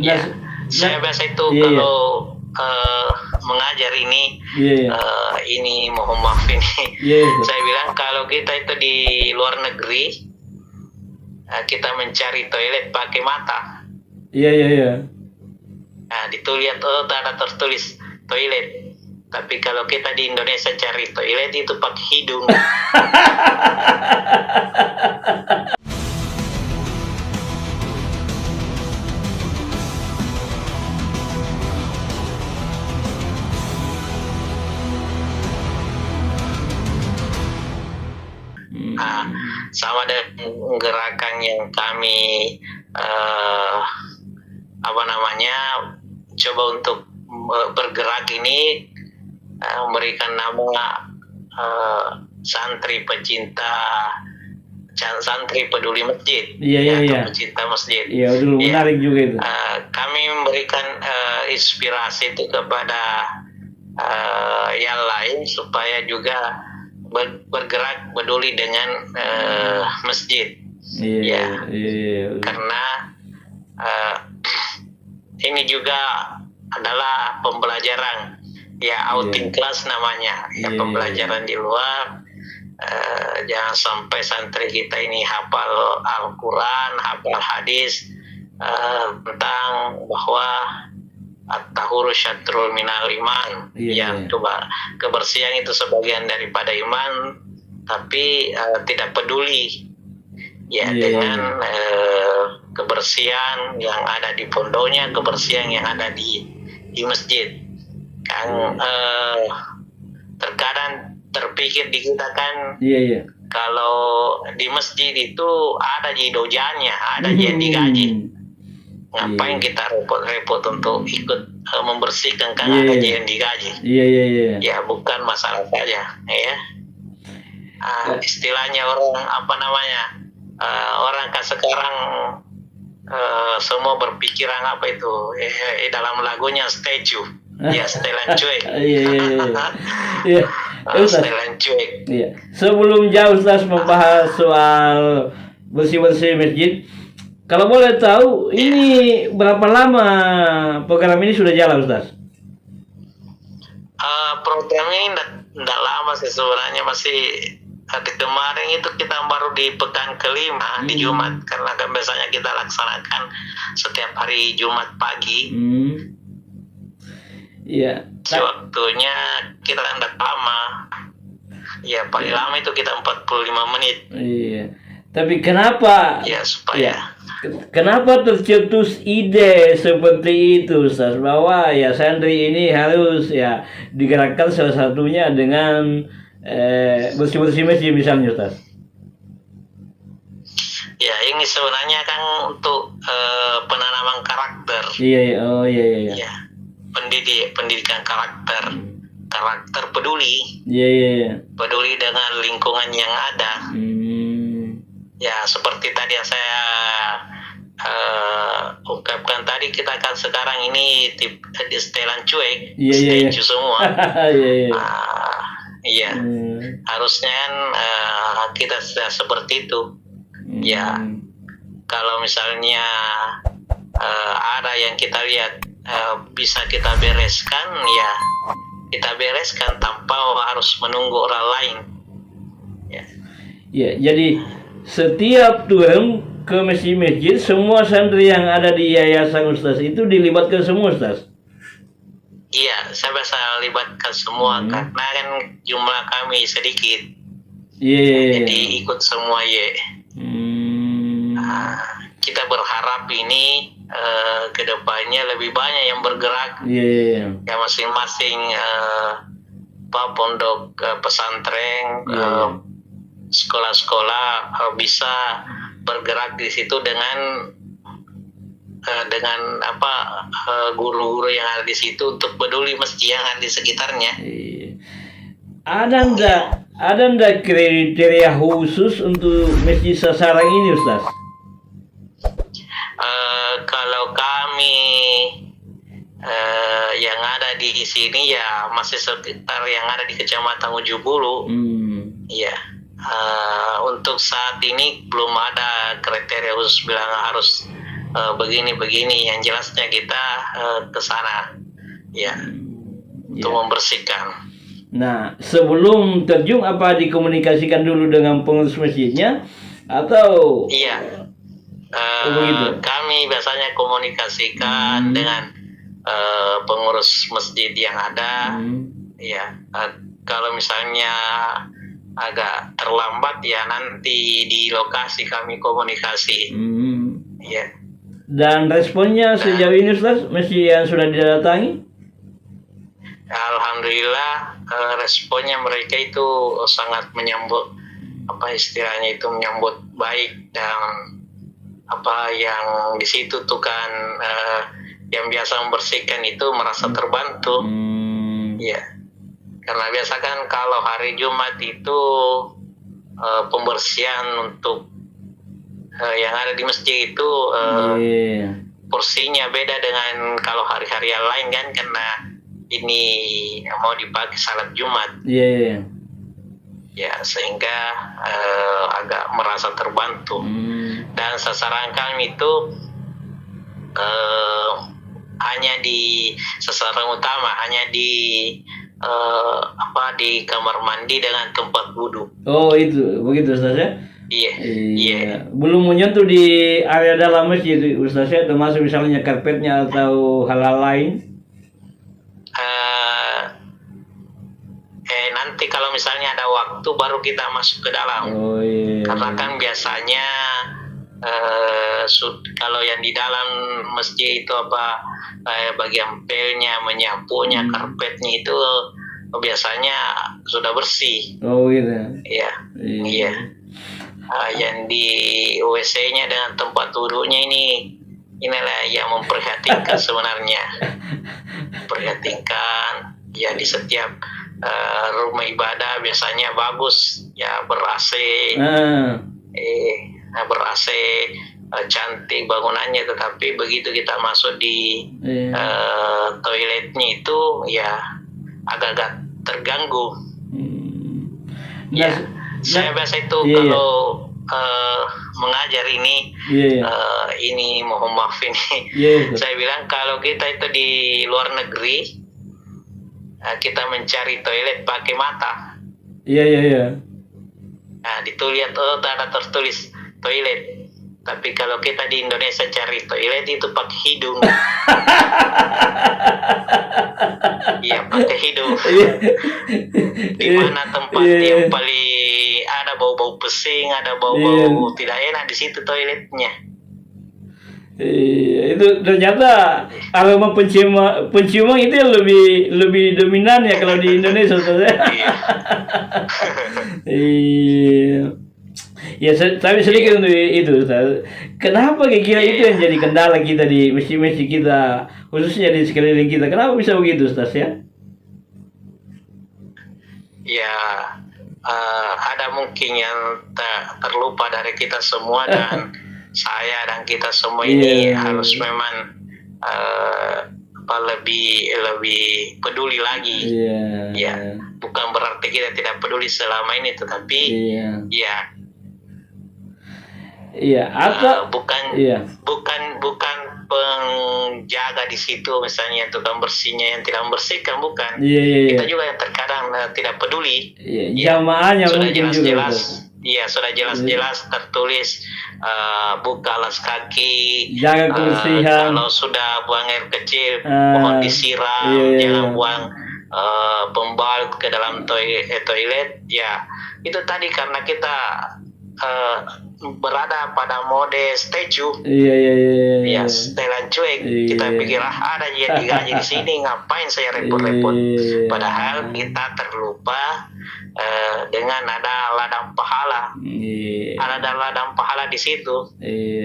Ya, saya biasa itu kalau mengajar ini, ini mohon maaf ini, saya bilang kalau kita itu di luar negeri, kita mencari toilet pakai mata. Nah, dilihat ada tertulis toilet. Tapi kalau kita di Indonesia cari toilet itu pakai hidung. Sama dengan gerakan yang kami coba untuk bergerak ini, memberikan nama santri pecinta, santri peduli masjid, atau pecinta masjid. Dulu menarik juga itu. Kami memberikan inspirasi itu kepada yang lain supaya juga bergerak peduli dengan masjid. Karena ini juga adalah pembelajaran, outing class namanya, pembelajaran di luar. Jangan sampai santri kita ini hafal Al-Quran, hafal hadis tentang bahwa at-tahuru syatrul minal iman. Coba kebersihan itu sebagian daripada iman, tapi tidak peduli dengan kebersihan yang ada di pondoknya, kebersihan yang ada di masjid. Kan terkadang terpikir di kita kan, kalau di masjid itu ada dojanya, ada yang digaji. Ngapain kita repot-repot untuk ikut membersihkan kan ada yang digaji. Ya bukan masalah saja, istilahnya orang kan sekarang semua berpikiran apa itu dalam lagunya statue, setelan cuek. Setelan cuek. Sebelum jauh Ustaz membahas soal bersih-bersih masjid, kalau boleh tahu ini berapa lama program ini sudah jalan, Ustaz? Program ini tidak lama sih sebenarnya, masih kemarin itu kita baru di pekan kelima di Jumat, karena kan biasanya kita laksanakan setiap hari Jumat pagi. Waktunya kita tidak lama, paling lama itu kita 45 menit. Tapi kenapa? Kenapa tercetus ide seperti itu, Ustaz? Bahwa santri ini harus digerakkan salah satunya dengan bersih-bersih masjid misalnya, Ustaz. Ini sebenarnya kan untuk penanaman karakter. Pendidikan karakter peduli. Peduli dengan lingkungan yang ada. Seperti tadi yang saya ungkapkan tadi, kita kan sekarang ini di setelan cuek, statue semua. Harusnya kita sudah seperti itu. Kalau misalnya ada yang kita lihat bisa kita bereskan, kita bereskan tanpa harus menunggu orang lain. Jadi setiap turun ke masjid, semua santri yang ada di yayasan Ustaz itu dilibatkan semua, Ustaz? Saya bisa libatkan semua, karena kan jumlah kami sedikit. Jadi ikut semua. Kita berharap ini kedepannya lebih banyak yang bergerak. Masing-masing pondok pesantren, sekolah-sekolah bisa bergerak di situ dengan guru-guru yang ada di situ untuk peduli masjid yang ada di sekitarnya. Ada ndak kriteria khusus untuk masjid sasaran ini, Ustaz? Kalau kami yang ada di sini masih sekitar yang ada di Kecamatan Ujubulu. Untuk saat ini belum ada kriteria khusus bilang harus begini-begini, yang jelasnya kita ke sana ya untuk membersihkan. Nah, sebelum terjun apa dikomunikasikan dulu dengan pengurus masjidnya atau? Iya, kami biasanya komunikasikan dengan pengurus masjid yang ada. Ya, kalau misalnya agak terlambat ya nanti di lokasi kami komunikasi. Ya. Dan responnya sejauh ini Ustaz, masih yang sudah didatangi? Alhamdulillah responnya mereka itu sangat menyambut, apa istilahnya itu, menyambut baik, dan apa yang di situ tuh kan yang biasa membersihkan itu merasa terbantu. Ya, karena biasa kan kalau hari Jumat itu pembersihan untuk yang ada di masjid itu porsinya beda dengan kalau hari-hari yang lain kan, karena ini mau dipakai salat Jumat. Ya, sehingga agak merasa terbantu. Dan sasaran kami itu hanya di sasaran utama, hanya di di kamar mandi dengan tempat wudhu. Oh, itu begitu Ustaz ya? Iya. Belum menyentuh di area dalam masjid Ustaz ya, termasuk misalnya karpetnya atau hal-hal lain? Nanti kalau misalnya ada waktu baru kita masuk ke dalam. Karena kan biasanya kalau yang di dalam masjid itu bagian pelnya, menyapunya, karpetnya itu biasanya sudah bersih. Oh gitu. Iya. Yang di WC-nya dengan tempat wudhunya inilah yang memprihatinkan sebenarnya. Perhatikan ya, di setiap rumah ibadah biasanya bagus ya, ber-AC, ber-AC, cantik bangunannya, tetapi begitu kita masuk di toiletnya itu ya agak-agak terganggu. Saya biasa itu kalau mengajar ini mohon maaf ini, saya bilang kalau kita itu di luar negeri kita mencari toilet pakai mata. Nah, ditulis ada tertulis toilet. Tapi kalau kita di Indonesia cari toilet itu pakai hidung. Iya, pakai hidung. Di mana tempat yang paling ada bau-bau pesing, ada bau-bau tidak enak, di situ toiletnya. Itu ternyata aroma penciuman itu lebih dominan ya kalau di Indonesia. Ya, tapi sedikit untuk itu Ustaz. Kenapa kira itu yang jadi kendala kita di masjid-masjid kita, khususnya di sekeliling kita? Kenapa bisa begitu Ustaz ya? Ya, ada mungkin yang terlupa dari kita semua, dan saya dan kita semua ini harus memang lebih peduli lagi. Ya, bukan berarti kita tidak peduli selama ini, tetapi bukan penjaga di situ, misalnya tukang bersihnya yang tidak membersihkan, bukan. Kita juga yang terkadang tidak peduli. Jamaahnya sudah mungkin jelas-jelas. Iya, sudah jelas-jelas tertulis buka alas kaki, jaga kebersihan. Kalau sudah buang air kecil mohon disiram, jangan buang pembalut ke dalam toilet. Ya, itu tadi karena kita berada pada mode statue. Ya, setelan cuek. Kita pikir ada yang digaji di sini, ngapain saya repot-repot. Padahal kita terlupa dengan ada ladang pahala. Ada ladang pahala di situ.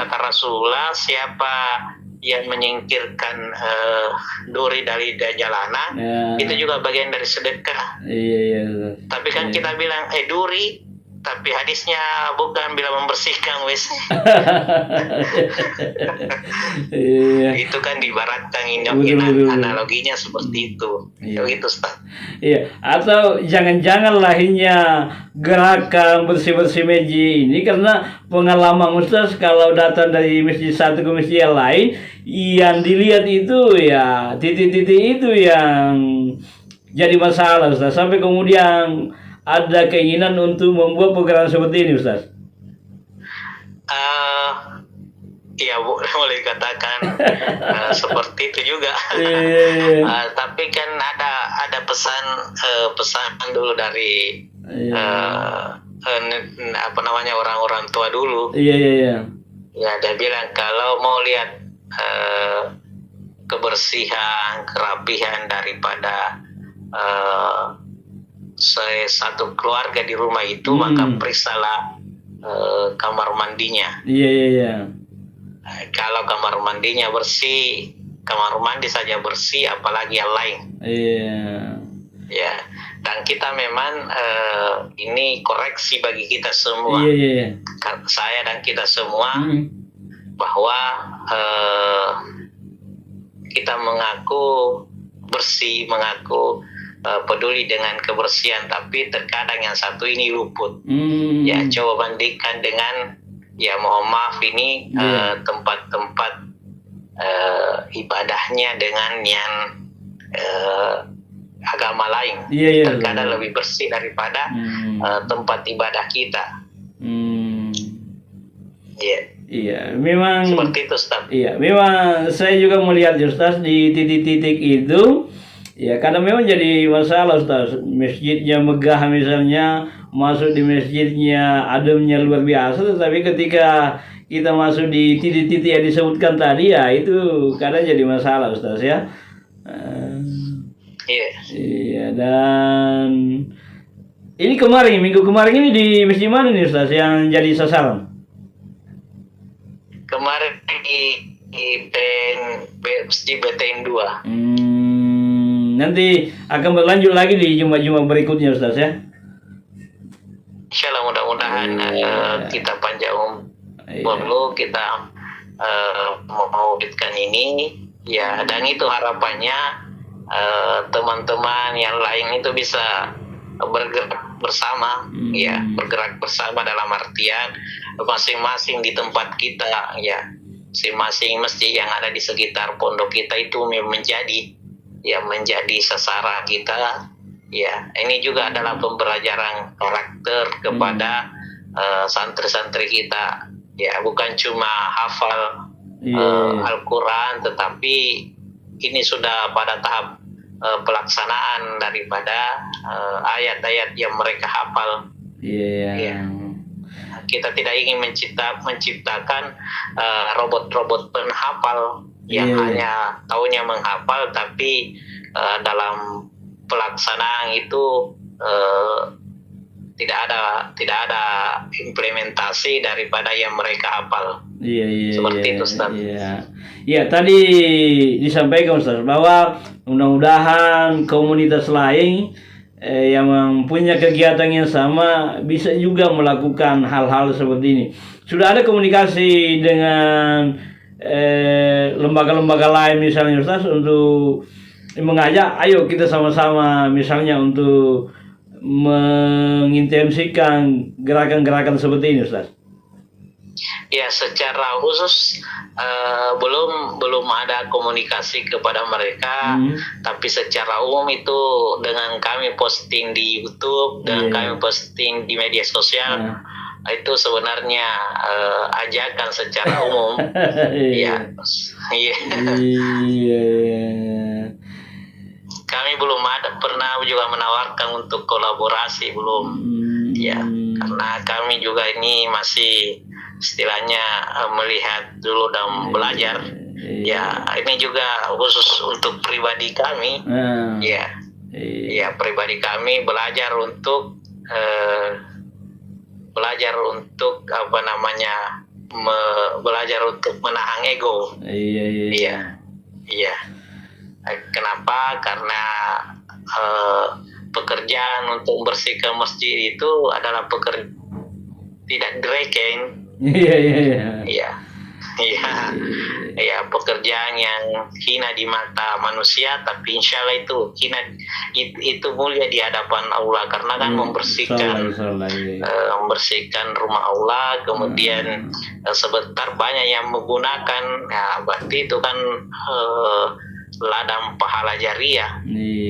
Kata Rasulullah, siapa yang menyingkirkan duri dari jalanan, itu juga bagian dari sedekah. Tapi kan kita bilang duri tapi hadisnya bukan bila membersihkan WC. Iya. Itu kan diibaratkan Betul. analoginya seperti itu. Iya. Begitu, Ustaz. Iya, atau jangan-jangan lahirnya gerakan bersih-bersih masjid ini karena pengalaman Ustaz kalau datang dari masjid satu ke masjid yang lain, yang dilihat itu ya titik-titik itu yang jadi masalah Ustaz, sampai kemudian ada keinginan untuk membuat program seperti ini Ustaz. Ya boleh katakan seperti itu juga. Tapi kan ada pesan dulu dari apa namanya orang-orang tua dulu. Iya. Ya dia bilang kalau mau lihat kebersihan, kerapihan daripada satu keluarga di rumah itu, maka periksalah kamar mandinya. Iya. Kalau kamar mandinya bersih, kamar mandi saja bersih, apalagi yang lain. Iya. Ya, dan kita memang ini koreksi bagi kita semua. Iya. Saya dan kita semua bahwa kita mengaku bersih, mengaku peduli dengan kebersihan, tapi terkadang yang satu ini luput. Ya, coba bandingkan dengan, ya mohon maaf ini tempat-tempat ibadahnya dengan yang agama lain. Terkadang lebih bersih daripada tempat ibadah kita. Iya, memang seperti itu, Ustaz. Iya, memang saya juga melihat Ustaz di titik-titik itu. Ya, karena memang jadi masalah Ustaz. Masjidnya megah misalnya, masuk di masjidnya ademnya luar biasa, tetapi ketika kita masuk di titik-titik yang disebutkan tadi, ya itu kadang jadi masalah Ustaz ya. Iya, dan ini minggu kemarin ini di masjid mana nih Ustaz yang jadi sasaran? Kemarin di Masjid BTN 2. Nanti akan berlanjut lagi di Jumat-Jumat berikutnya Ustaz ya. Insyaallah mudah-mudahan kita panjang umur, kita mewujudkan ini ya, dan itu harapannya teman-teman yang lain itu bisa bergerak bersama, ya bergerak bersama dalam artian masing-masing di tempat kita, ya masing-masing masjid yang ada di sekitar pondok kita itu menjadi sasaran kita. Ya, ini juga adalah pembelajaran karakter kepada santri-santri kita. Ya, bukan cuma hafal Al-Quran, tetapi ini sudah pada tahap pelaksanaan daripada ayat-ayat yang mereka hafal. Kita tidak ingin menciptakan robot-robot penghafal yang hanya taunya menghafal, tapi dalam pelaksanaan itu tidak ada implementasi daripada yang mereka hafal. Seperti itu, Ustaz. Iya, tadi disampaikan Ustaz bahwa mudah-mudahan komunitas lain yang punya kegiatan yang sama bisa juga melakukan hal-hal seperti ini. Sudah ada komunikasi dengan lembaga-lembaga lain misalnya Ustaz untuk mengajak, ayo kita sama-sama misalnya untuk mengintensikan gerakan-gerakan seperti ini Ustaz. Ya, secara khusus belum ada komunikasi kepada mereka, tapi secara umum itu dengan kami posting di YouTube, dengan kami posting di media sosial, itu sebenarnya ajakan secara umum. Kami belum pernah juga menawarkan untuk kolaborasi, belum. Karena kami juga ini masih istilahnya melihat dulu dan belajar. Ini juga khusus untuk pribadi kami. Pribadi kami belajar untuk belajar untuk menahan ego. Kenapa? Karena pekerjaan untuk membersihkan masjid itu adalah tidak direken. Iya. Ya, pekerjaan yang hina di mata manusia, tapi insya Allah itu hina, itu mulia di hadapan Allah, karena kan membersihkan rumah Allah, kemudian sebentar banyak yang menggunakan, ya berarti itu kan ladang pahala jariah,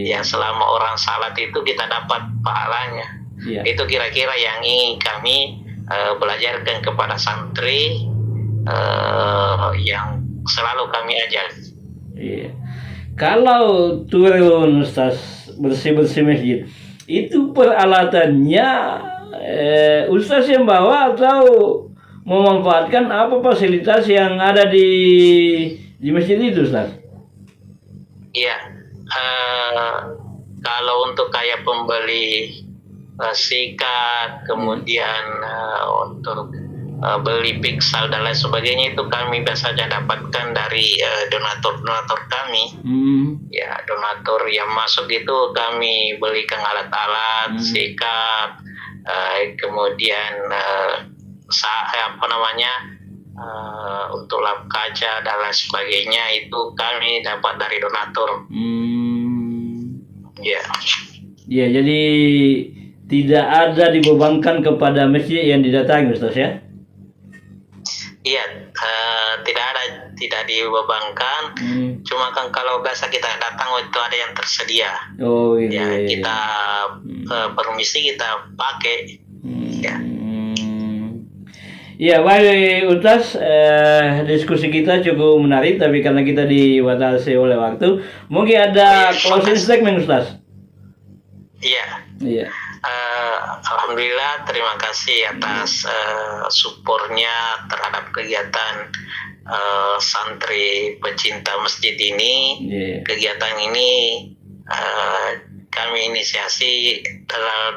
yang selama orang salat itu kita dapat pahalanya. Itu kira-kira yang ingin kami belajarkan kepada santri, yang selalu kami ajar. Kalau turun Ustaz bersih-bersih masjid, itu peralatannya Ustaz yang bawa atau memanfaatkan apa fasilitas yang ada di masjid itu, Ustaz? Iya, kalau untuk kayak pembeli sikat, kemudian untuk beli pixel dan lain sebagainya, itu kami biasanya dapatkan dari donatur kami. Ya, donatur yang masuk itu kami belikan alat-alat, sikat, kemudian untuk lap kaca dan lain sebagainya, itu kami dapat dari donatur. Ya, jadi tidak ada dibebankan kepada masjid yang didatangi, Ustaz, ya? Iya, tidak dibebankan. Cuma kan kalau biasa kita datang itu ada yang tersedia. Kita permisi, kita pakai. Ya, baik Ustaz, diskusi kita cukup menarik, tapi karena kita dibatasi oleh waktu, mungkin ada closing statement, Ustaz. Iya. Alhamdulillah, terima kasih atas supportnya terhadap kegiatan santri pecinta masjid ini. Kegiatan ini kami inisiasi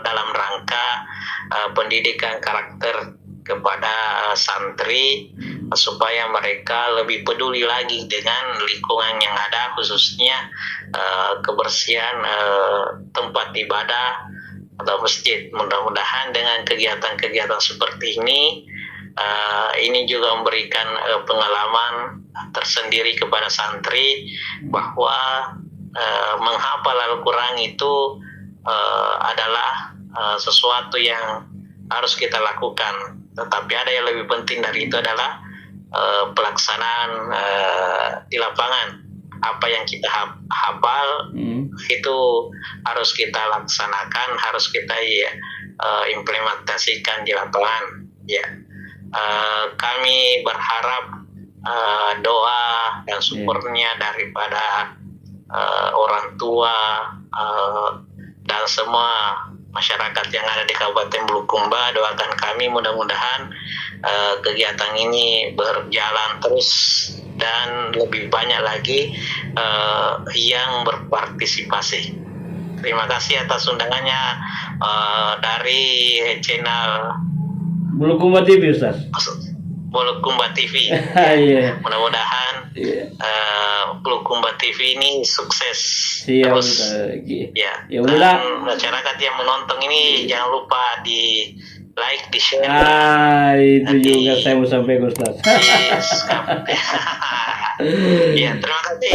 dalam rangka pendidikan karakter kepada santri, supaya mereka lebih peduli lagi dengan lingkungan yang ada, khususnya kebersihan tempat ibadah atau masjid. Mudah-mudahan dengan kegiatan-kegiatan seperti ini juga memberikan pengalaman tersendiri kepada santri, bahwa menghafal Al-Quran itu adalah sesuatu yang harus kita lakukan. Tetapi ada yang lebih penting dari itu adalah pelaksanaan di lapangan. Apa yang kita hafal itu harus kita laksanakan, harus kita implementasikan di lapangan. Kami berharap doa dan supportnya daripada orang tua dan semua masyarakat yang ada di Kabupaten Bulukumba. Doakan kami, mudah-mudahan kegiatan ini berjalan terus dan lebih banyak lagi yang berpartisipasi. Terima kasih atas undangannya dari channel Bulukumba TV, Ustaz. Bulukumba TV. Mudah-mudahan Bulukumba TV ini sukses terus. Dan masyarakat yang menonton ini jangan lupa di like, di share. Itu juga saya mau sampaikan, Ustaz. Terima kasih.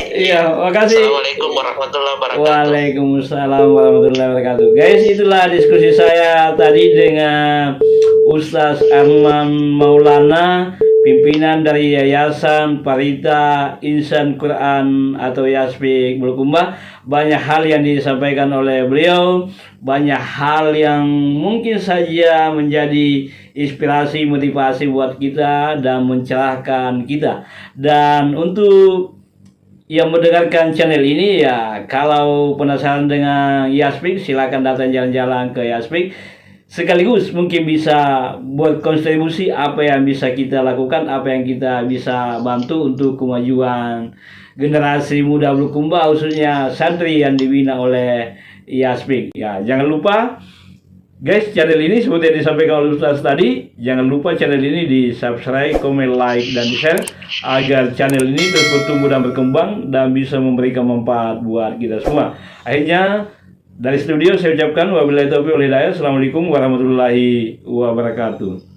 Makasih. Assalamualaikum warahmatullahi wabarakatuh. Waalaikumsalam warahmatullahi wabarakatuh. Guys, itulah diskusi saya tadi dengan Ustaz Arman Maulana, pimpinan dari Yayasan Parita Insan Quran atau YASPIK Bulukumba. Banyak hal yang disampaikan oleh beliau, banyak hal yang mungkin saja menjadi inspirasi, motivasi buat kita dan mencerahkan kita. Dan untuk yang mendengarkan channel ini, ya kalau penasaran dengan YASPIK, silakan datang jalan-jalan ke YASPIK. Sekaligus mungkin bisa buat kontribusi apa yang bisa kita lakukan, apa yang kita bisa bantu untuk kemajuan generasi muda Bulukumba, khususnya santri yang dibina oleh YASPIK. Jangan lupa guys, channel ini seperti yang disampaikan oleh Ustaz tadi, jangan lupa channel ini di subscribe, komen, like, dan di share agar channel ini terus bertumbuh dan berkembang dan bisa memberikan manfaat buat kita semua. Akhirnya dari studio saya ucapkan wabillahi taufiq wal hidayah. Assalamualaikum warahmatullahi wabarakatuh.